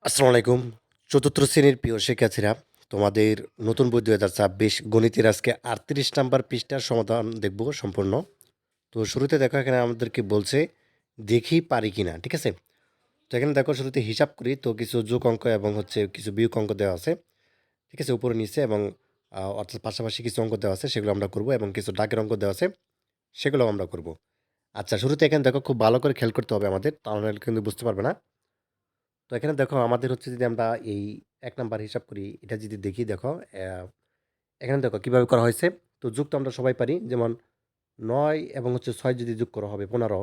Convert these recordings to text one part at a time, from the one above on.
আসসালামু আলাইকুম। চতুর্থ শ্রেণীর প্রিয় শিক্ষার্থীরা, তোমাদের নতুন বই ২০২৬ গণিতের আজকে ৩৮ নাম্বার পৃষ্ঠার সমাধান দেখব সম্পূর্ণ। তো শুরুতে দেখো এখানে আমাদেরকে বলছে, দেখি পারি কিনা, ঠিক আছে? তো এখানে দেখো শুরুতে হিসাব করি, তো কিছু যোগ অঙ্ক এবং হচ্ছে কিছু বিয়োগ অঙ্ক দেওয়া আছে, ঠিক আছে? উপরে নিচে এবং অর্থাৎ পাশাপাশি কিছু অঙ্ক দেওয়া আছে, সেগুলো আমরা করব এবং কিছু দাগের অঙ্ক দেওয়া আছে, সেগুলোও আমরা করব। আচ্ছা, শুরুতে এখানে দেখো খুব ভালো করে খেয়াল করতে হবে আমাদের, তাহলে কিন্তু বুঝতে পারবে না। তো এখানে দেখো আমাদের হচ্ছে যদি আমরা এই ১ নাম্বার হিসাব করি, এটা যদি দেখি দেখো এখানে দেখো কিভাবে করা হয়েছে। তো যোগ তো আমরা সবাই পারি। যেমন ৯ এবং হচ্ছে ৬ যদি যোগ করা হবে ১৫,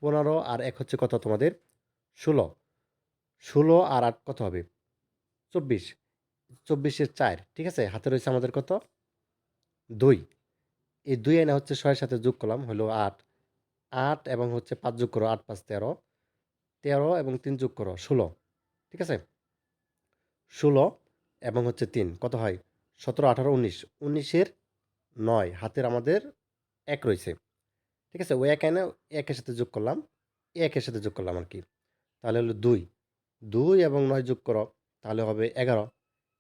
১৫ আর ১ হচ্ছে কত তোমাদের? ১৬, ১৬ আর ৮ কত হবে? ২৪, ২৪ এর ৪, ঠিক আছে? হাতে রয়েছে আমাদের কত? ২। এই ২ এনে হচ্ছে ৬ এর সাথে যোগ করলাম হলো ৮, ৮ এবং হচ্ছে ৫ যোগ করো, ৮ ৫ ১৩, ১৩ এবং ৩ যোগ করো ১৬, ঠিক আছে? ১৬ এবং হচ্ছে ৩ কত হয়? ১৭, ১৮, ১৯, ১৯ এর ৯ হাতের আমাদের ১ রয়েছে। ঠিক আছে? ওই ১ এনে ১ এর সাথে যোগ করলাম। ১ এর সাথে যোগ করলাম আরকি। তাহলে হলো ২। ২ এবং ৯ যোগ করো, তাহলে হবে ১১।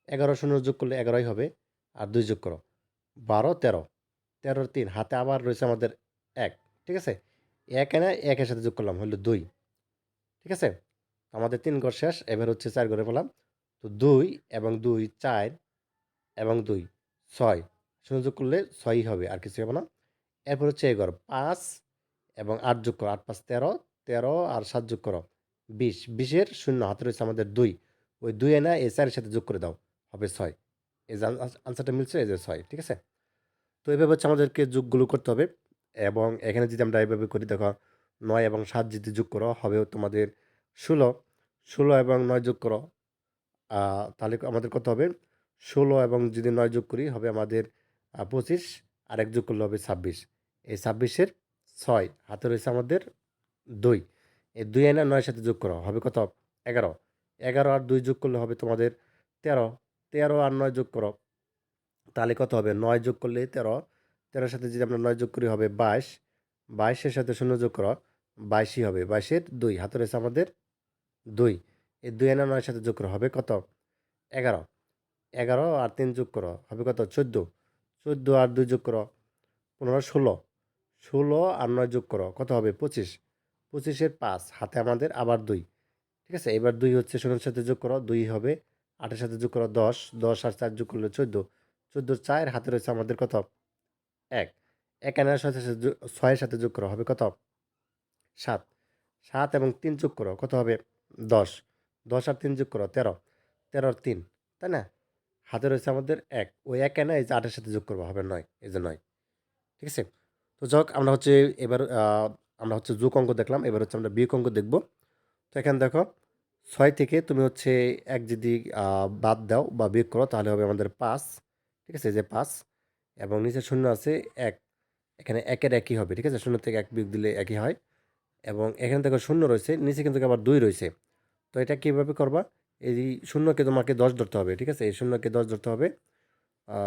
১১ শূন্য যোগ করলে ১১ই হবে। আর ২ যোগ করো। ১২, ১৩। ১৩ আর ৩ হাতে আবার রয়েছে আমাদের ১। ঠিক আছে? ১ এনে ১ এর সাথে যোগ করলাম হলো ২। ঠিক আছে? আমাদের ৩ ঘর শেষ। এবার হচ্ছে ৪ ঘরে পেলাম। তো ২ এবং ২ ৪ এবং ২ ৬ শূন্য যোগ করলে ৬ই হবে, আর কিছু হবে না। এরপর হচ্ছে এঘর ৫ এবং ৮ যোগ করো, ৮ ৫ ১৩, ১৩ আর ৭ যোগ করো ২০, ২০ এর শূন্য হাতে রয়েছে আমাদের ২। ওই ২ এনে এই ৪ এর সাথে যোগ করে দাও, হবে ৬। এই যে আনসারটা মিলছে, এই যে ৬, ঠিক আছে? তো এভাবে হচ্ছে আমাদেরকে যোগগুলো করতে হবে। এবং এখানে যদি আমরা এভাবে করি দেখো, ৯ এবং ৭ যদি যোগ করো হবে তোমাদের ১৬, ১৬ এবং ৯ যোগ করো, তাহলে আমাদের কত হবে? ১৬ এবং যদি ৯ যোগ করি হবে আমাদের ২৫, আর ১ যোগ করলে হবে ২৬। এই ২৬-এর ৬ হাতে রয়েছে আমাদের ২। এই ২ এনে ৯ এর সাথে যোগ করো, হবে কত? ১১। ১১ আর ২ যোগ করলে হবে তোমাদের ১৩। ১৩ আর ৯ যোগ করো, তাহলে কত হবে? ৯ যোগ করলে ১৩। ১৩ এর সাথে যদি আমরা ৯ যোগ করি হবে ২২। ২২ এর সাথে ০ যোগ করো, ২২ই হবে। ২২ এর ২ হাতে রয়েছে আমাদের ২। এই ২ এনে ৯ এর সাথে যোগ করা হবে কত? ১১। ১১ আর ৩ যোগ করো, হবে কত? ১৪। ১৪ আর ২ যোগ করো, ১৫, ১৬। ১৬ আর ৯ যোগ করো, কত হবে? ২৫। ২৫ এর ৫ হাতে আমাদের আবার ২। ঠিক আছে? এবার ২ হচ্ছে ০ এর সাথে যোগ করো, ২ হবে। ৮ এর সাথে যোগ করো ১০। ১০ আর ৪ যোগ করলে ১৪। ১৪ র ৪ হাতে রয়েছে আমাদের কত? ১। ১ এর সাথে ৬ এর সাথে যোগ করো, হবে কত? ৭। ৭ এবং ৩ যোগ করো, কত হবে? ১০। ১০ আর ৩ যোগ করো ১৩। ১৩ আর ৩, তাই না? হাতে রয়েছে আমাদের ১। ওই ১ এনে এই যে ৮ এর সাথে যোগ করব, হবে ৯। এই যে ৯। ঠিক আছে? তো যাই হোক, আমরা হচ্ছে এবার আমরা হচ্ছে যোগ অঙ্ক দেখলাম। এবার হচ্ছে আমরা বিয়োগ অঙ্ক দেখব। তো এখানে দেখো ৬ থেকে তুমি হচ্ছে ১ যদি বাদ দাও বা বিয়োগ করো, তাহলে হবে আমাদের ৫। ঠিক আছে? এই যে ৫ এবং নিচে শূন্য আছে ১। এখানে ১ এর একই হবে। ঠিক আছে? শূন্য থেকে ১ বিয়োগ দিলে একই হয়। এবং এখানে দেখো শূন্য রয়েছে, নিচে কিন্তু আবার ২ রয়েছে। তো এটা কিভাবে করবা? এই শূন্যকে তোমাকে ১০ ধরতে হবে। ঠিক আছে? এই শূন্যকে ১০ ধরতে হবে। আ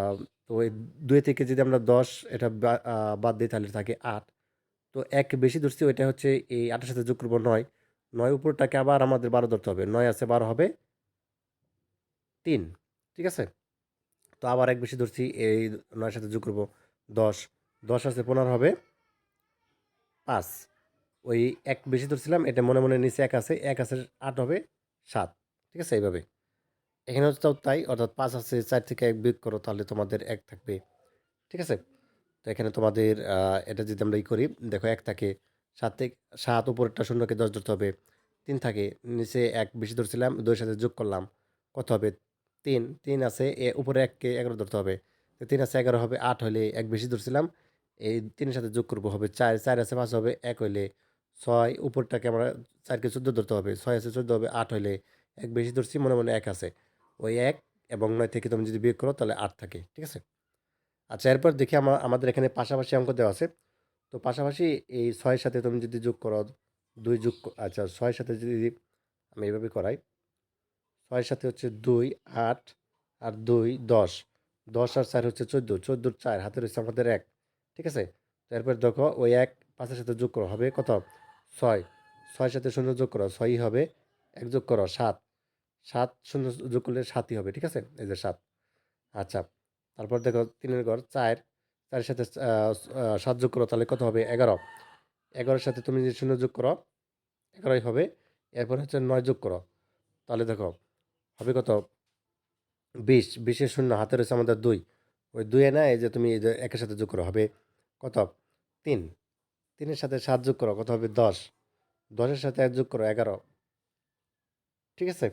তো এই ২ থেকে যদি আমরা ১০ এটা বাদ দেই, তাহলে থাকে ৮। তো ১ বেশি ধরছি, ওইটা হচ্ছে এই ৮ এর সাথে যোগ করব ৯। ৯ উপরটাকে আবার আমাদের ১২ ধরতে হবে। ৯ আছে ১২ হবে ৩। ঠিক আছে? তো আবার ১ বেশি ধরছি, এই ৯ এর সাথে যোগ করব ১০। ১০ আছে ১৫ হবে ৫। ওই ১ বেশি ধরছিলাম, এটা মনে, মনে নিচে ১ আছে। ১ আছে ৮ হবে ৭। ঠিক আছে? এইভাবে। এখানেও তো তাই, অর্থাৎ ৫ আছে, ৪ থেকে ১ বিয়োগ করো, তাহলে তোমাদের ১ থাকবে। ঠিক আছে? তো এখানে তোমাদের এটা যদি আমরা করি, দেখো ১ থাকে, ৭ থেকে ৭ উপরেরটা শূন্যকে ১০ ধরতে হবে। ৩ থাকে, নিচে ১ বেশি ধরছিলাম, ২ এর সাথে যোগ করলাম। কত হবে? ৩। ৩ আছে, উপরে ১ কে ১১ ধরতে হবে। তো ৩ আছে ১১ হবে ৮ হইলে ১ বেশি ধরছিলাম। এই ৩ এর সাথে যোগ করব, হবে ৪। ৪ আছে ৫ হবে ১ হইলে ৬। উপরটাকে আমরা ৪ কে ১৪ ধরতে হবে। ৬ আছে ১৪ হবে ৮ হইলে ১ বেশি ধরছি, মনে, মনে ১ আছে। ওই ১ এবং ৯ থেকে তুমি যদি বিয়োগ করো, তাহলে ৮ থাকে। ঠিক আছে? আচ্ছা, এরপর দেখি আমাদের এখানে পাশাপাশি অঙ্ক দেওয়া আছে। তো পাশাপাশি এই ৬ এর সাথে তুমি যদি যোগ করো, ২ আচ্ছা, ৬ এর সাথে যদি আমি এভাবে করাই, ৬ এর সাথে হচ্ছে ২, ৮ আর ২ ১০। ১০ আর ৪ হচ্ছে ১৪। ১৪ র ৪ হাতে রয়েছে আমাদের ১। ঠিক আছে? তো এরপর দেখো ওই ১ ৫ এর সাথে যোগ করো, হবে কত? ৬। ৬ এর সাথে ০ যোগ করো, ৬ই হবে। ১ যোগ করো ৭। সাত শূন্য যোগ করলে সাতই হবে, ঠিক আছে, এই যে সাত। আচ্ছা, তারপর দেখো তিনের ঘর চার, চারের সাথে সাত যোগ করো তাহলে কত হবে? 11। 11-এর সাথে তুমি যে শূন্য যোগ করো 11ই হবে। এরপর হচ্ছে 9 যোগ করো, তাহলে দেখো হবে কত? 20। 20-এর শূন্য হাতে রয়েছে আমাদের 2, ওই 2 এ না এই যে তুমি এই যে একের সাথে যোগ করো হবে কত? 3। 3-এর সাথে 7 যোগ করো কত হবে? 10। 10-এর সাথে 1 যোগ করো 11, ঠিক আছে।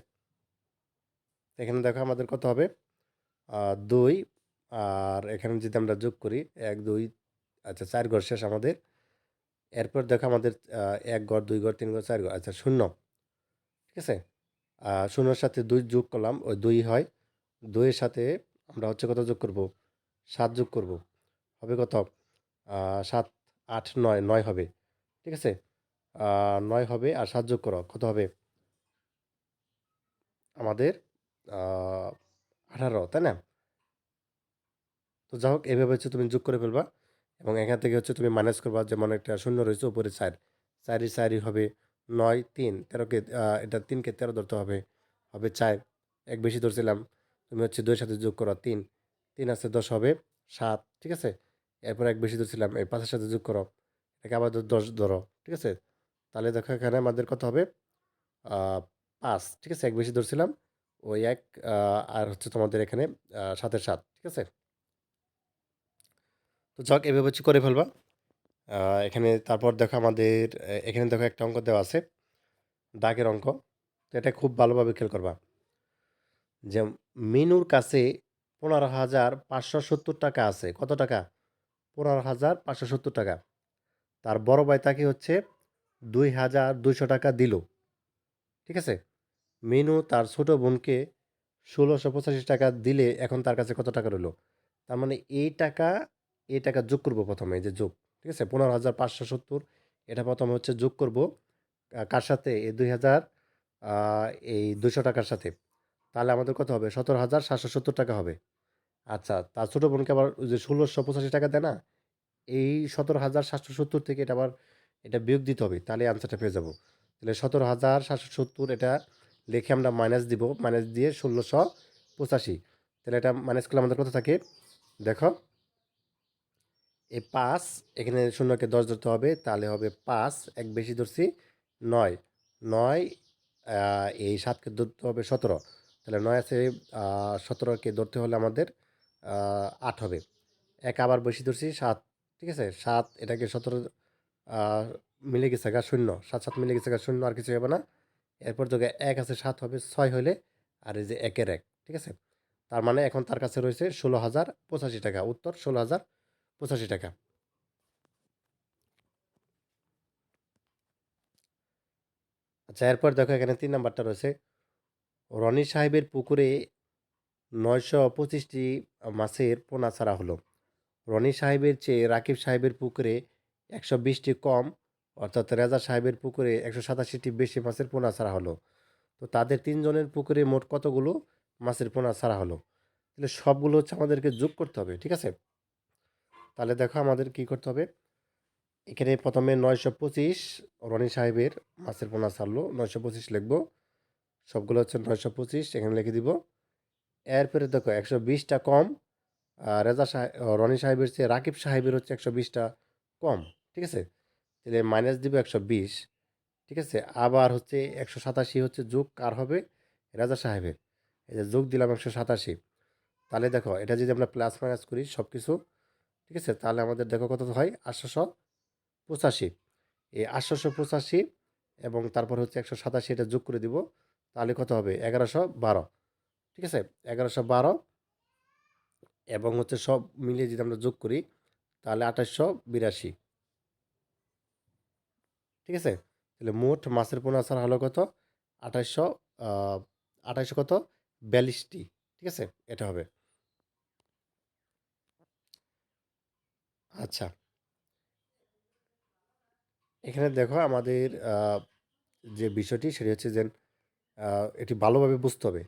এখানে দেখো আমাদের কত হবে? 2, আর এখানে যদি আমরা যোগ করি 1 2, আচ্ছা 4 ঘর শেষ আমাদের। এরপর দেখো আমাদের 1 ঘর 2 ঘর 3 ঘর 4 ঘর, আচ্ছা শূন্য, ঠিক আছে। শূন্যর সাথে 2 যোগ করলাম, ওই 2 হয়। 2 এর সাথে আমরা হচ্ছে কত যোগ করব? 7 যোগ করব, হবে কত? 7 8 9, 9 হবে, ঠিক আছে। 9 হবে, আর 7 যোগ করো কত হবে আমাদের? 18, তাই না? তো যাই হোক, এভাবে হচ্ছে তুমি যোগ করে ফেলবা, এবং এখান থেকে হচ্ছে তুমি মাইনাস করবা। যেমন একটা শূন্য রয়েছে উপরে 4, 4ই 4ই হবে 9 3, 13কে এটা 3কে 13 ধরতে হবে, হবে 4। এক বেশি ধরছিলাম, তুমি হচ্ছে 2 এর সাথে যোগ করো 3, 3 আছে 10 হবে 7, ঠিক আছে। এরপর এক বেশি ধরছিলাম, এই 5-এর সাথে যোগ করো, এটাকে আবার 10 ধরো, ঠিক আছে। তাহলে দেখো এখানে আমাদের কত হবে? 5, ঠিক আছে। এক বেশি ধরছিলাম, ওই এক, আর হচ্ছে তোমাদের এখানে 7-এর 7, ঠিক আছে। তো যাক, এভাবে হচ্ছে করে ফেলবা। এখানে তারপর দেখো আমাদের এখানে দেখো একটা অঙ্ক দেওয়া আছে, দাগের অঙ্ক। তো এটা খুব ভালোভাবে খেয়াল করবা, যে মিনুর কাছে 15,570 টাকা আছে। কত টাকা? 15,570 টাকা। তার বড় ভাই তাকে হচ্ছে 2,200 টাকা দিল, ঠিক আছে। মিনু তার ছোট বোনকে 1,685 টাকা দিলে এখন তার কাছে কত টাকা রইল? তার মানে এই টাকা যোগ করব প্রথমে, এই যে যোগ, ঠিক আছে। 15,570 এটা প্রথমে হচ্ছে যোগ করব, কার সাথে? এই 2,000, এই 200 টাকার সাথে। তাহলে আমাদের কত হবে? 17,770 টাকা হবে। আচ্ছা, তার ছোট বোনকে আবার ওই যে 1,685 টাকা দেয় না, এই 17,770 থেকে এটা আবার এটা বিয়োগ দিতে হবে, তাহলে আনসারটা পেয়ে যাব। তাহলে 17,770 এটা লিখে আমরা মাইনাস দিব, মাইনাস দিয়ে 1,685, তাহলে এটা মাইনাস করলে আমাদের কত থাকে দেখো? এই 5, এখানে শূন্যকে 10 ধরতে হবে, তাহলে হবে 5, এক বেশি ধরছি 9, 9, এই 7কে ধরতে হবে 17, তাহলে 9 আছে, 17কে ধরতে হলে আমাদের 8 হবে। এক আবার বেশি ধরছি 7, ঠিক আছে। 7, এটাকে 17 মিলে গেছে গা শূন্য, 7 7 মিলে গেছে গা শূন্য, আর কিছু হবে না। এরপর তোকে 1 আছে, 7 হবে 6 হলে, আর এই যে 1-এর 1, ঠিক আছে। তার মানে এখন তার কাছে রয়েছে 16,085 টাকা। উত্তর 16,085 টাকা। আচ্ছা, এরপর দেখো এখানে 3 নাম্বারটা রয়েছে, রনি সাহেবের পুকুরে 925টি মাছের পোনা ছাড়া হলো। রনি সাহেবের চেয়ে রাকিব সাহেবের পুকুরে 120টি কম, অর্থাৎ রেজা সাহেবের পুকুরে 187টি বেশি মাছের পোনা ছাড়া হলো। তো তাদের 3 জনের পুকুরে মোট কতগুলো মাছের পোনা ছাড়া হলো? তাহলে সবগুলো হচ্ছে আমাদেরকে যোগ করতে হবে, ঠিক আছে। তাহলে দেখো আমাদের কি করতে হবে? এখানে প্রথমে 925 রনি সাহেবের মাছের পোনা ছাড়লো, 925 লিখবো। সবগুলো হচ্ছে 925, এখানে লিখে দিব। এরপরে দেখো 120টা কম, রনি সাহেবের চেয়ে রাকিব সাহেবের হচ্ছে 120টা কম, ঠিক আছে। তাহলে মাইনাস দিব 120, ঠিক আছে। আবার হচ্ছে 187 হচ্ছে যোগ কার হবে? রাজা সাহেবের। এই যে যোগ দিলাম 187। তাহলে দেখো এটা যদি আমরা প্লাস মাইনাস করি সব কিছু, ঠিক আছে, তাহলে আমাদের দেখো কত হয়? 885। এই 885 এবং তারপর হচ্ছে 187 এটা যোগ করে দিব, তাহলে কত হবে? 1112, ঠিক আছে। 1112 এবং হচ্ছে সব মিলিয়ে যদি আমরা যোগ করি তাহলে 2882, ঠিক আছে। তাহলে মোট মাছের পোনা ছাড়া হলো কত? 2800, 2800 কত? 42টি, ঠিক আছে, এটা হবে। আচ্ছা, এখানে দেখো আমাদের যে বিষয়টি সেটি হচ্ছে যে এটি ভালোভাবে বুঝতে হবে,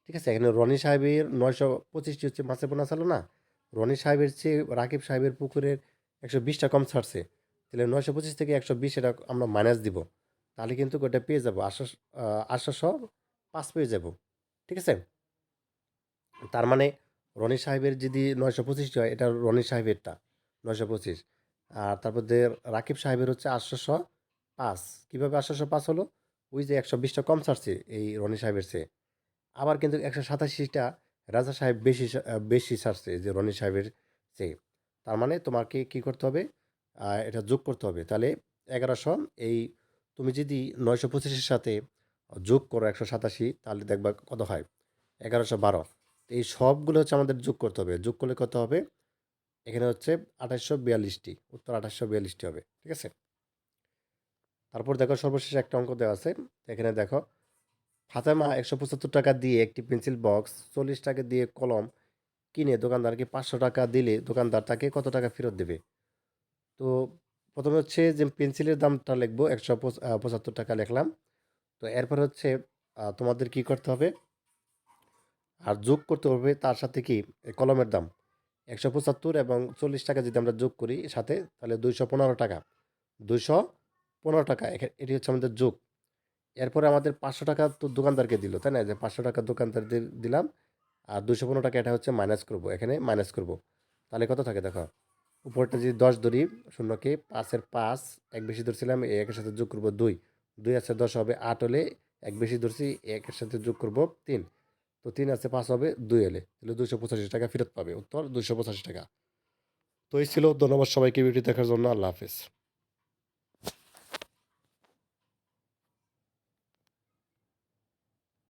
ঠিক আছে। এখানে রনি সাহেবের 925টি হচ্ছে মাছের পোনা ছাড়লো না, রনি সাহেবের চেয়ে রাকিব সাহেবের পুকুরের 120টা কম ছাড়ছে, তাহলে 925 থেকে 120 এটা আমরা মাইনাস দিব, তাহলে কিন্তু ওটা পেয়ে যাবো 805 পেয়ে যাব। ঠিক আছে? তার মানে রনি সাহেবের যদি ৯২৫টি হয়, এটা রনি সাহেবেরটা ৯২৫। আর তারপর যে রাকিব সাহেবের হচ্ছে ৮০৫। কীভাবে ৮০৫ হলো? ওই যে ১২০টা কম ছাড়ছে এই রনি সাহেবের চেয়ে। আবার কিন্তু ১৮৭টা রাজা সাহেব বেশি ছাড়ছে যে রনি সাহেবের চেয়ে। তার মানে তোমাকে কি করতে হবে? এটা যোগ করতে হবে। তাহলে ১১০০, এই তুমি যদি ৯২৫-এর সাথে যোগ করো ১৮৭, তাহলে দেখবা কত হয়? ১১১২। এই সবগুলো হচ্ছে আমাদের যোগ করতে হবে। যোগ করলে কত হবে? এখানে হচ্ছে ২৮৪২টি। উত্তর ২৮৪২টি হবে। ঠিক আছে? তারপর দেখো সর্বশেষ একটা অঙ্ক দেওয়া আছে। এখানে দেখো, ফাতেমা ১৭৫ টাকা দিয়ে একটি পেন্সিল বক্স, ৪০ টাকা দিয়ে কলম কিনে দোকানদারকে ৫০০ টাকা দিলে দোকানদার তাকে কত টাকা ফেরত দেবে? তো প্রথমে হচ্ছে যে পেন্সিলের দামটা লিখবো, ১৭৫ টাকা লিখলাম। তো এরপর হচ্ছে তোমাদের কি করতে হবে? আর যোগ করতে হবে তার সাথে কি? কলমের দাম ১৭৫ এবং ৪০ টাকা যদি আমরা যোগ করি সাথে, তাহলে ২১৫ টাকা। ২১৫ টাকা, এটি হচ্ছে আমাদের যোগ। এরপরে আমাদের ৫০০ টাকা তো দোকানদারকে দিল, তাই না? যে ৫০০ টাকা দোকানদারদের দিলাম, আর ২১৫ টাকা এটা হচ্ছে মাইনাস করব, এখানে মাইনাস করব। তাহলে কত থাকে দেখো, উপরটা যদি ১০ ধরি, শূন্যকে ৫-এর ৫, এক বেশি ধরছিলাম, এই একের সাথে যোগ করব ২, ২ আছে 10 হবে ৮ হলে, এক বেশি ধরছি, একের সাথে যোগ করব ৩, তো ৩ আছে ৫ হবে ২ হলে, তাহলে ২৮৫ টাকা ফেরত পাবে। উত্তর ২৮৫ টাকা। তো এই ছিল। ধন্যবাদ সবাইকে ভিডিওটি দেখার জন্য। আল্লাহ হাফেজ।